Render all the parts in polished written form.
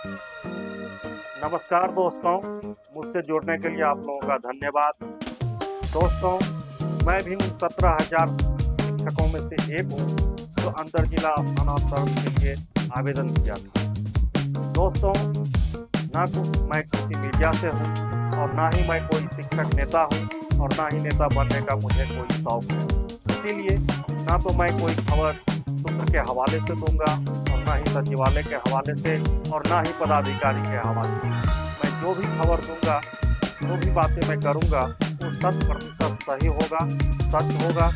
नमस्कार दोस्तों, मुझसे जुड़ने के लिए आप लोगों का धन्यवाद। दोस्तों, मैं भी उन 17,000 शिक्षकों में से एक हूँ जो अंतर जिला स्थानांतरण के लिए आवेदन किया था। दोस्तों, ना मैं किसी मीडिया से हूँ और ना ही मैं कोई शिक्षक नेता हूँ और ना ही नेता बनने का मुझे कोई शौक है। इसीलिए ना तो मैं कोई खबर सूत्र के हवाले से दूंगा और ना ही सचिवालय के हवाले से और ना ही पदाधिकारी के हवाले से। मैं जो भी खबर दूंगा, जो भी बातें मैं करूंगा, वो 100% सही होगा, सच होगा।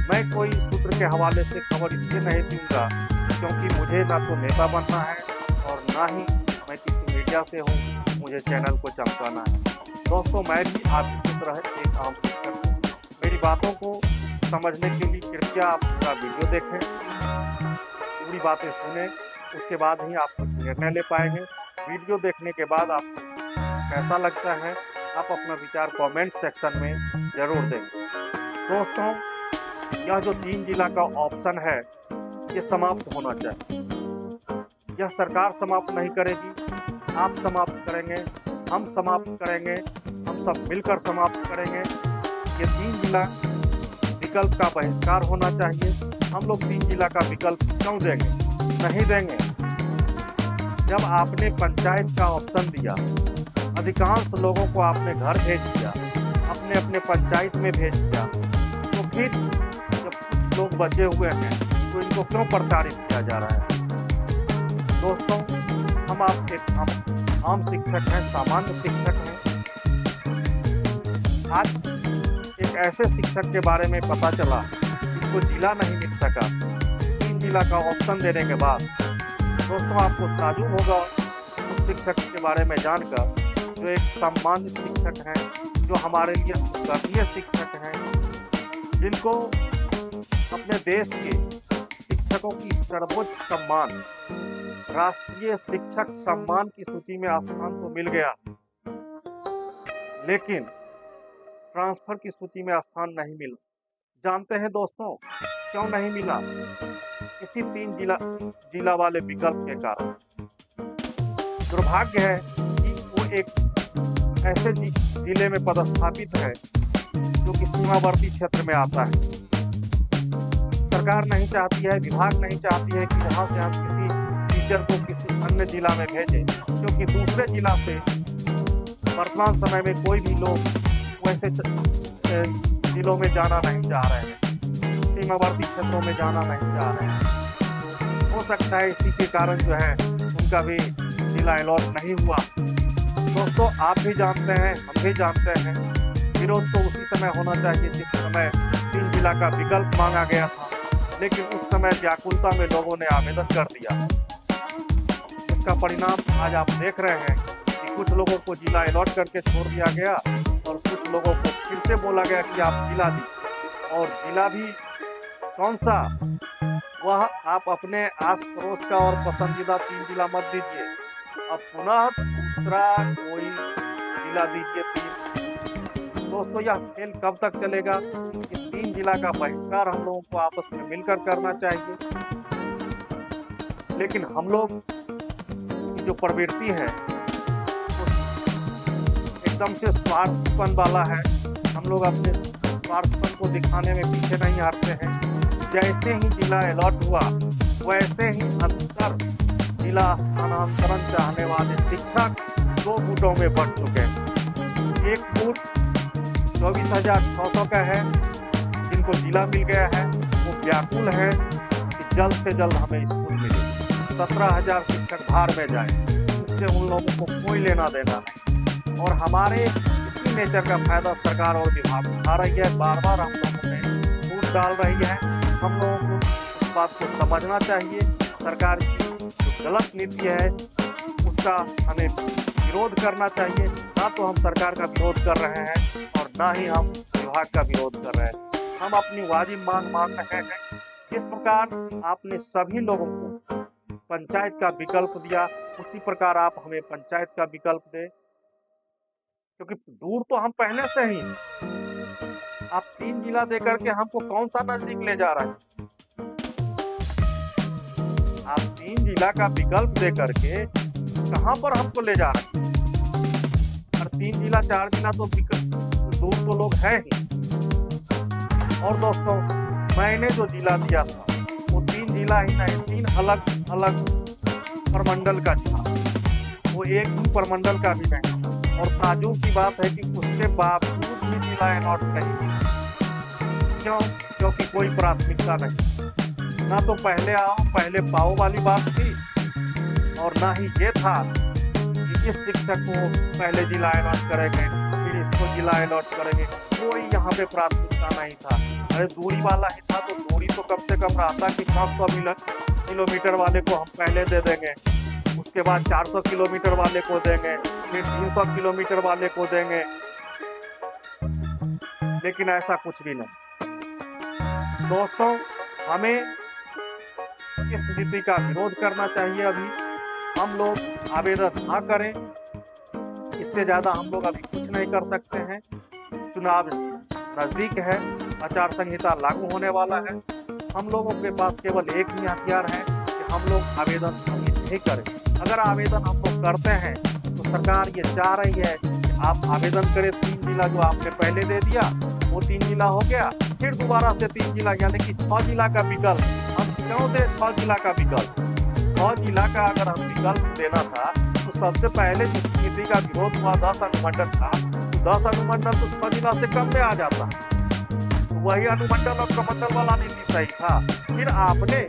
मैं कोई सूत्र के हवाले से खबर इसलिए नहीं दूंगा क्योंकि मुझे ना तो नेता बनना है और ना ही मैं किसी मीडिया से हूँ, मुझे चैनल को चमकाना है। दोस्तों, मैं भी आपकी तरह एक आम शिक्षक हूँ। मेरी बातों को समझने के लिए कृपया आप पूरा वीडियो देखें, पूरी बातें सुने, उसके बाद ही आप कुछ निर्णय ले पाएंगे। वीडियो देखने के बाद आपको कैसा लगता है, आप अपना विचार कमेंट सेक्शन में ज़रूर देंगे। दोस्तों, यह जो 3 जिला का ऑप्शन है, ये समाप्त होना चाहिए। यह सरकार समाप्त नहीं करेगी, आप समाप्त करेंगे, हम समाप्त करेंगे, हम सब मिलकर समाप्त करेंगे। ये 3 जिला विकल्प का बहिष्कार होना चाहिए। हम लोग 3 जिला का विकल्प क्यों देंगे? नहीं देंगे। जब आपने पंचायत का ऑप्शन दिया, अधिकांश लोगों को आपने घर भेज दिया, अपने अपने पंचायत में भेज दिया, तो फिर जब कुछ लोग बचे हुए हैं तो इनको क्यों प्रताड़ित किया जा रहा है? दोस्तों, हम आप एक आम शिक्षक हैं, सामान्य शिक्षक हैं। आज एक ऐसे शिक्षक के बारे में पता चला जिसको जिला नहीं मिल सका। 3 जिला का ऑप्शन देने के बाद दोस्तों, आपको ताज्जुब होगा उस शिक्षक के बारे में जानकर, जो एक सामान्य शिक्षक हैं, जो हमारे लिए आदरणीय शिक्षक हैं, जिनको अपने देश के शिक्षकों की सर्वोच्च सम्मान, राष्ट्रीय शिक्षक सम्मान की सूची में स्थान तो मिल गया, लेकिन ट्रांसफर की सूची में स्थान नहीं मिला। जानते हैं दोस्तों, क्यों नहीं मिला? इसी 3 जिला वाले विकल्प के कारण। दुर्भाग्य है कि वो एक ऐसे जिले में पदस्थापित है जो कि सीमावर्ती क्षेत्र में आता है। सरकार नहीं चाहती है, विभाग नहीं चाहती है कि वहाँ से हम किसी टीचर को किसी अन्य जिला में भेजें, क्योंकि दूसरे जिला से वर्तमान समय में कोई भी लोग वैसे जिलों में जाना नहीं चाह रहे हैं, सीमावर्ती क्षेत्रों में जाना नहीं चाह रहे हैं। हो सकता है इसी के कारण जो है उनका भी जिला अलॉट नहीं हुआ। दोस्तों, आप भी जानते हैं, हम भी जानते हैं, विरोध तो उसी समय होना चाहिए जिस समय 3 जिला का विकल्प मांगा गया था, लेकिन उस समय व्याकुलता में लोगों ने आवेदन कर दिया। इसका परिणाम आज आप देख रहे हैं कि कुछ लोगों को जिला अलॉट करके छोड़ दिया गया और कुछ लोगों को फिर से बोला गया कि आप जिला दीजिए, और जिला भी कौन सा? वह आप अपने आस पड़ोस का और पसंदीदा 3 जिला मत दीजिए, अब पुनः दूसरा कोई जिला दीजिए 3। दोस्तों, यह खेल कब तक चलेगा? इस 3 जिला का बहिष्कार हम लोगों को आपस में मिलकर करना चाहिए। लेकिन हम लोग की जो प्रवृत्ति है एकदम से स्वार्थपन वाला है। हम लोग अपने स्वार्थपन को दिखाने में पीछे नहीं हटते हैं। जैसे ही जिला अलॉट हुआ, वैसे ही अंतर जिला स्थानांतरण चाहने वाले शिक्षक 2 गुटों में बढ़ चुके हैं। एक गुट 24,600 का है, जिनको जिला मिल गया है, वो व्याकुल है कि जल्द से जल्द हमें स्कूल मिले। 17,000 शिक्षक बाहर में जाए, इससे उन लोगों को कोई लेना देना नहीं। और हमारे इसी नेचर का फायदा सरकार और विभाग उठा रही है। बार बार हम लोगों में फूट डाल रही है। हम लोगों को इस बात को समझना चाहिए। सरकार की जो गलत नीति है उसका हमें विरोध करना चाहिए। ना तो हम सरकार का विरोध कर रहे हैं और ना ही हम विभाग का विरोध कर रहे हैं। हम अपनी वाजिब मांग मांग रहे हैं। जिस प्रकार आपने सभी लोगों को पंचायत का विकल्प दिया, उसी प्रकार आप हमें पंचायत का विकल्प दें, क्योंकि दूर तो हम पहले से ही। आप 3 जिला देकर के हमको कौन सा नजदीक ले जा रहे हैं? आप तीन जिला का विकल्प दे करके कहां पर हमको ले जा रहे हैं। और 3 जिला 4 जिला तो दूर तो लोग हैं ही। और दोस्तों, मैंने जो जिला दिया था वो 3 जिला ही नहीं, 3 अलग अलग प्रमंडल का था, वो एक ही प्रमंडल का भी नहीं था। और ताजुब की बात है कि उसके बावजूद भी जिला अलॉट नहीं किया। क्यों? क्योंकि कोई प्राथमिकता नहीं, ना तो पहले आओ पहले पाओ वाली बात थी, और ना ही ये था कि इस शिक्षक को पहले जिला अलॉट करेंगे फिर इसको जिला अलॉट करेंगे। कोई यहाँ पे प्राथमिकता नहीं था। अरे दूरी वाला ही था तो दूरी तो कम से कम रहता कि 500 किलोमीटर वाले को हम पहले दे देंगे, उसके बाद 400 किलोमीटर वाले को देंगे, फिर 300 किलोमीटर वाले को देंगे। लेकिन ऐसा कुछ भी नहीं। दोस्तों, हमें इस नीति का विरोध करना चाहिए। अभी हम लोग आवेदन ना करें, इससे ज्यादा हम लोग अभी कुछ नहीं कर सकते हैं। चुनाव नजदीक है, आचार संहिता लागू होने वाला है। हम लोगों के पास केवल एक ही हथियार है कि हम लोग आवेदन अभी नहीं करें। अगर आवेदन हम लोग करते हैं तो सरकार ये चाह रही है कि आप आवेदन करें। 3 जिला जो आपने पहले दे दिया वो 3 जिला हो गया, फिर दोबारा से 3 जिला, यानी कि 6 जिला का विकल्प। हम क्यों दे 6 जिला का विकल्प? 6 जिला का अगर हम विकल्प देना था तो सबसे पहले जिस नीति का विरोध हुआ 10 अनुमंडल था, 10 अनुमंडल तो 6 जिला से कम में आ जाता। वही अनुमंडल और कमंडल वाला नीति सही था। फिर आपने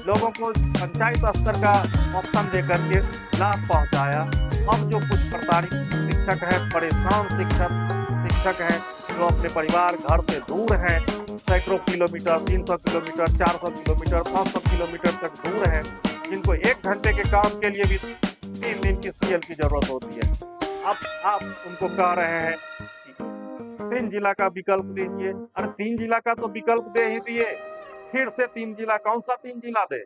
लोगों को पंचायत स्तर का ऑप्शन देकर के लाभ पहुंचाया। अब जो कुछ प्रताड़ित शिक्षक है, परेशान शिक्षक है, जो अपने परिवार घर से दूर हैं, सैकड़ों किलोमीटर, 300 किलोमीटर, 400 किलोमीटर, 500 किलोमीटर तक दूर हैं, जिनको 1 घंटे के काम के लिए भी 3 दिन की सीएल की जरूरत होती है। अब आप उनको कह रहे हैं कि 3 जिला का विकल्प दीजिए। अरे 3 जिला का तो विकल्प दे ही दिए, फिर से 3 जिला, कौन सा 3 जिला दे?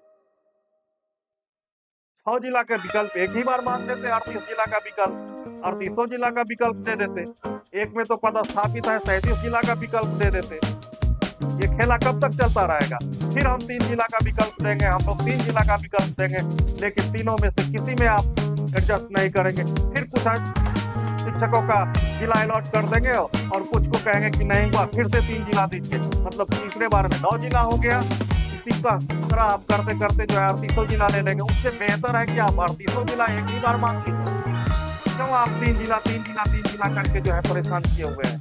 6 जिला का विकल्प एक ही बार मांग लेते, 38 जिला का विकल्प, 38 जिला का विकल्प दे देते। एक में तो पदस्थापित है, 37 जिला का विकल्प दे देते। ये खेला कब तक चलता रहेगा? फिर हम 3 जिला का विकल्प देंगे, हम लोग 3 जिला का विकल्प देंगे, लेकिन तीनों में से किसी में आप एडजस्ट नहीं करेंगे। फिर कुछ शिक्षकों का जिला अलॉट कर देंगे और कुछ को कहेंगे कि नहीं हुआ, फिर से 3 जिला दीजिए। मतलब तीसरे बार में 9 जिला हो गया। इसी का तरह आप करते करते जो है 38 जिला ले लेंगे। उससे बेहतर है कि आप 38 जिला एक ही बार मांग लीजिए। क्यों आप 3 जिला करके जो है परेशान किए हुए हैं?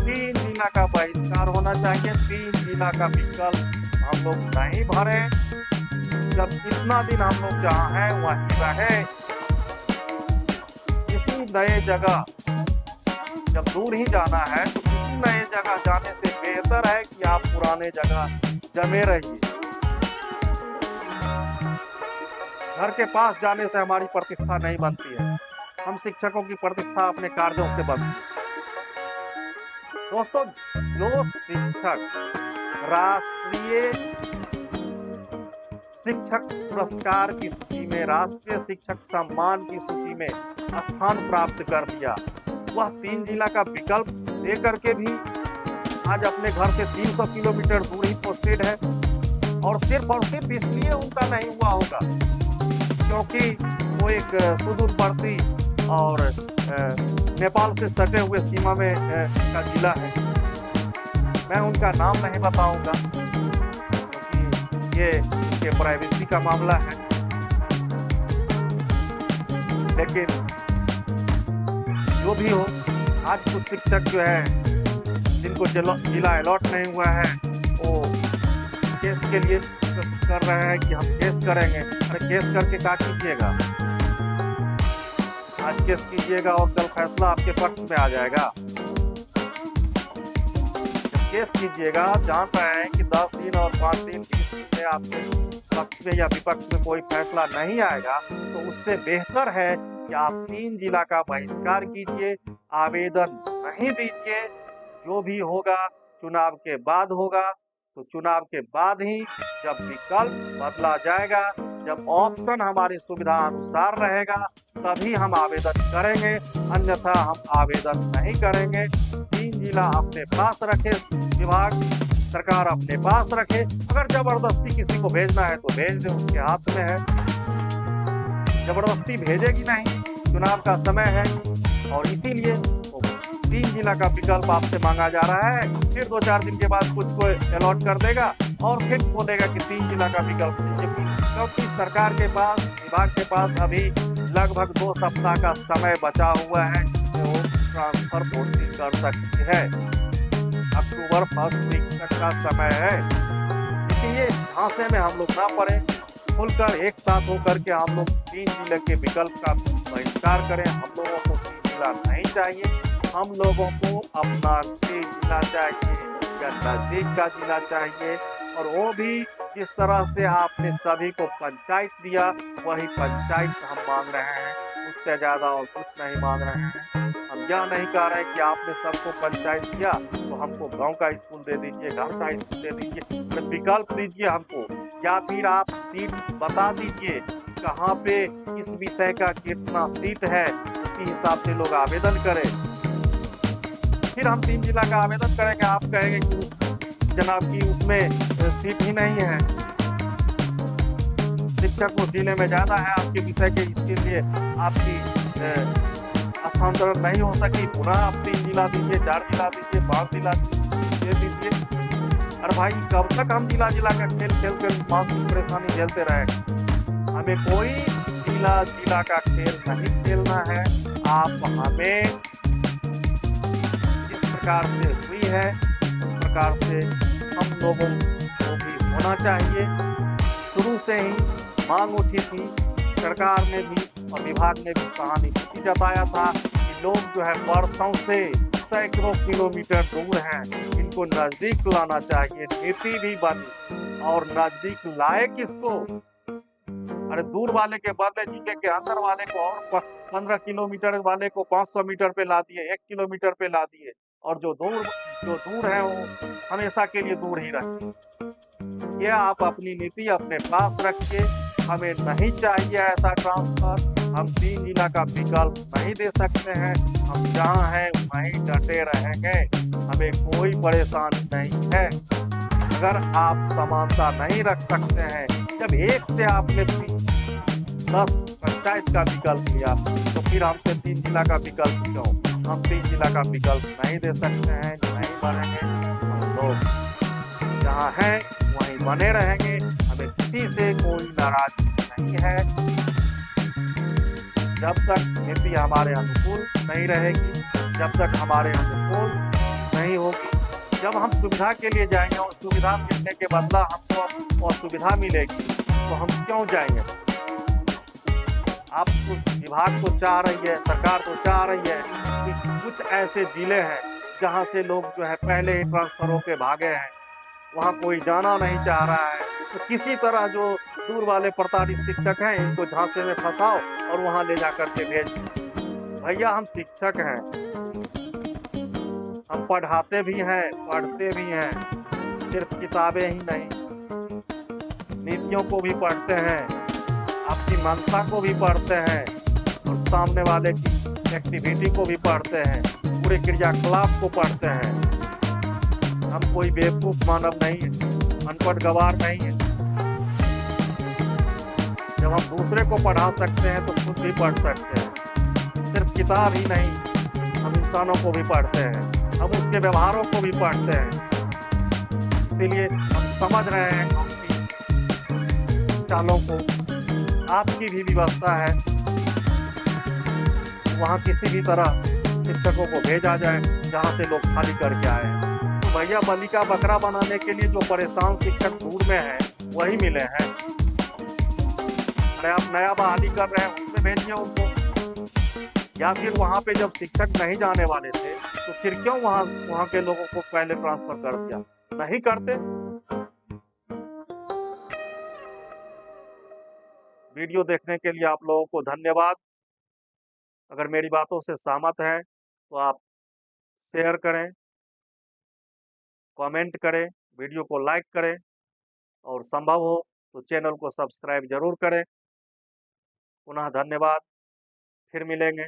3 जिला का बहिष्कार होना चाहिए। 3 जिला का विकल्प हम लोग नहीं भरे। जब इतना दिन हम लोग जहाँ हैं वहीं रहे, किसी नए जगह जब दूर ही जाना है तो किसी नए जगह जाने से बेहतर है कि आप पुराने जगह जमे रहिए। घर के पास जाने से हमारी प्रतिष्ठा नहीं बनती है। हम शिक्षकों की प्रतिष्ठा अपने कार्यों से बनती है। दोस्तों, जो शिक्षक राष्ट्रीय शिक्षक पुरस्कार की सूची में, राष्ट्रीय शिक्षक सम्मान की सूची में स्थान प्राप्त कर लिया, वह 3 जिला का विकल्प दे करके भी आज अपने घर से 300 किलोमीटर दूर ही पोस्टेड है। और सिर्फ इसलिए उनका नहीं हुआ होगा क्योंकि वो एक सुदूरवर्ती और नेपाल से सटे हुए सीमा में का जिला है। मैं उनका नाम नहीं बताऊंगा क्योंकि ये उनके प्राइवेसी का मामला है। लेकिन जो भी हो, आज कुछ शिक्षक जो है जिनको जिला अलॉट नहीं हुआ है वो केस के लिए कर रहे हैं कि हम केस करेंगे। अरे केस करके क्या कीजिएगा? आज केस कीजिएगा और कल फैसला आपके पक्ष में आ जाएगा। केस कीजिएगा, आप जान रहे हैं कि 10 दिन और 5 दिन 20 दिन में आपके पक्ष में या विपक्ष में कोई फैसला नहीं आएगा, तो उससे बेहतर है कि आप 3 जिला का बहिष्कार कीजिए, आवेदन नहीं दीजिए। जो भी होगा चुनाव के बाद होगा। तो चुनाव के बाद ही जब विकल्प बदला जाएगा, जब ऑप्शन हमारी सुविधा अनुसार रहेगा, तभी हम आवेदन करेंगे, अन्यथा हम आवेदन नहीं करेंगे। 3 जिला अपने पास रखे विभाग, सरकार अपने पास रखे। अगर जबरदस्ती किसी को भेजना है तो भेज दे, उसके हाथ में है। जबरदस्ती भेजेगी नहीं, चुनाव का समय है और इसीलिए 3 जिला का विकल्प आपसे मांगा जा रहा है। फिर 2-4 दिन के बाद कुछ को अलॉट कर देगा और फिर बोलेगा कि 3 जिला का विकल्प दीजिए, क्योंकि सरकार के पास, विभाग के पास अभी लगभग 2 सप्ताह का समय बचा हुआ है जिसमें वो ट्रांसफर पोस्टिंग कर सकती है। अक्टूबर 1 वीक तक का समय है, इसलिए झांसे में हम लोग ना पड़े, खुलकर एक साथ होकर के हम लोग 3 जिले के विकल्प का बहिष्कार करें। हम लोगों को 3 जिला नहीं चाहिए, हम लोगों को अपना 3 जिला चाहिए या नजदीक का जिला चाहिए। और वो भी जिस तरह से आपने सभी को पंचायत दिया, वही पंचायत हम मांग रहे हैं, उससे ज्यादा और कुछ नहीं मांग रहे हैं। हम यह नहीं कह रहे कि आपने सबको पंचायत दिया तो हमको गांव का स्कूल दे दीजिए, घर का स्कूल दे दीजिए, तो विकल्प दीजिए हमको, या फिर आप सीट बता दीजिए कहाँ पे किस विषय का कितना सीट है, उसी हिसाब से लोग आवेदन करें। फिर हम 3 जिला का आवेदन करेंगे, आप कहेंगे कि जनाब की उसमें सीट ही नहीं है, शिक्षक उस जिले में ज्यादा है आपके विषय के, इसके लिए आपकी स्थानांतरण नहीं हो सकी, पुनः आप 3 जिला दीजिए, 4 जिला दीजिए, 5 जिला दे दीजिए। अरे भाई कब तक हम जिला जिला का खेल खेल कर मानसिक परेशानी झेलते रहे? हमें कोई जिला का खेल नहीं खेलना है। आप हमें जिस प्रकार से हुई है उस प्रकार से हम लोगों को भी होना चाहिए। शुरू से ही मांग उठी थी, सरकार ने भी और विभाग ने भी सहानुभूति जताया था कि लोग जो है वर्षों से सैकड़ों किलोमीटर दूर हैं, इनको नजदीक लाना चाहिए। नीति भी बनी और नजदीक लाए किसको? अरे दूर वाले के बदले जिले के अंदर वाले को और 15 किलोमीटर वाले को 500 मीटर पे ला दिए, 1 किलोमीटर पे ला दिए, और जो दूर है वो हमेशा के लिए दूर ही रहे। ये आप अपनी नीति अपने पास रखिए। हमें नहीं चाहिए ऐसा ट्रांसफर, हम 3 जिला का विकल्प नहीं दे सकते हैं। हम जहाँ हैं वहीं डटे रहेंगे, हमें कोई परेशानी नहीं है। अगर आप समानता नहीं रख सकते हैं, जब एक से आपने 10 पंचायत का विकल्प लिया तो फिर हमसे 3 जिला का विकल्प क्यों? हम 3 जिला का विकल्प नहीं दे सकते हैं, नहीं बनेंगे। हम लोग जहाँ हैं वहीं बने रहेंगे, हमें किसी से कोई नाराजगी नहीं है। जब तक नीति हमारे अनुकूल नहीं रहेगी, जब तक हमारे अनुकूल नहीं होगी, जब हम सुविधा के लिए जाएंगे और सुविधा मिलने के बदला हमको असुविधा मिलेगी तो हम क्यों जाएंगे? आप विभाग तो चाह रही है, सरकार तो चाह रही है कि कुछ ऐसे जिले हैं जहां से लोग जो है पहले ही ट्रांसफर होके भागे हैं, वहां कोई जाना नहीं चाह रहा है, तो किसी तरह जो दूर वाले प्रताड़ित शिक्षक हैं इनको झांसे में फंसाओ और वहां ले जा करके भेज। भैया हम शिक्षक हैं, हम पढ़ाते भी हैं, पढ़ते भी हैं, सिर्फ किताबें ही नहीं, नीतियों को भी पढ़ते हैं, आपकी मनसा को भी पढ़ते हैं और सामने वाले की एक्टिविटी को भी पढ़ते हैं, पूरे क्रियाकलाप को पढ़ते हैं। हम कोई बेवकूफ मानव नहीं है, अनपढ़ गवार नहीं है। जब हम दूसरे को पढ़ा सकते हैं तो खुद भी पढ़ सकते हैं। सिर्फ किताब ही नहीं, हम इंसानों को भी पढ़ते हैं, हम उसके व्यवहारों को भी पढ़ते हैं। इसीलिए हम समझ रहे हैं चालों को। आपकी भी व्यवस्था है, वहाँ किसी भी तरह शिक्षकों को भेजा जाए जहाँ से लोग खाली करके आए हैं। तो भैया बलि का बकरा बनाने के लिए जो परेशान शिक्षक दूर में हैं वही मिले हैं। अरे आप नया बहाली कर रहे हैं, उसमें भेजिए उनको। या फिर वहाँ पे जब शिक्षक नहीं जाने वाले थे तो फिर क्यों वहाँ के लोगों को पहले ट्रांसफर कर दिया? नहीं करते। वीडियो देखने के लिए आप लोगों को धन्यवाद। अगर मेरी बातों से सहमत हैं तो आप शेयर करें, कमेंट करें, वीडियो को लाइक करें और संभव हो तो चैनल को सब्सक्राइब जरूर करें। पुनः धन्यवाद, फिर मिलेंगे।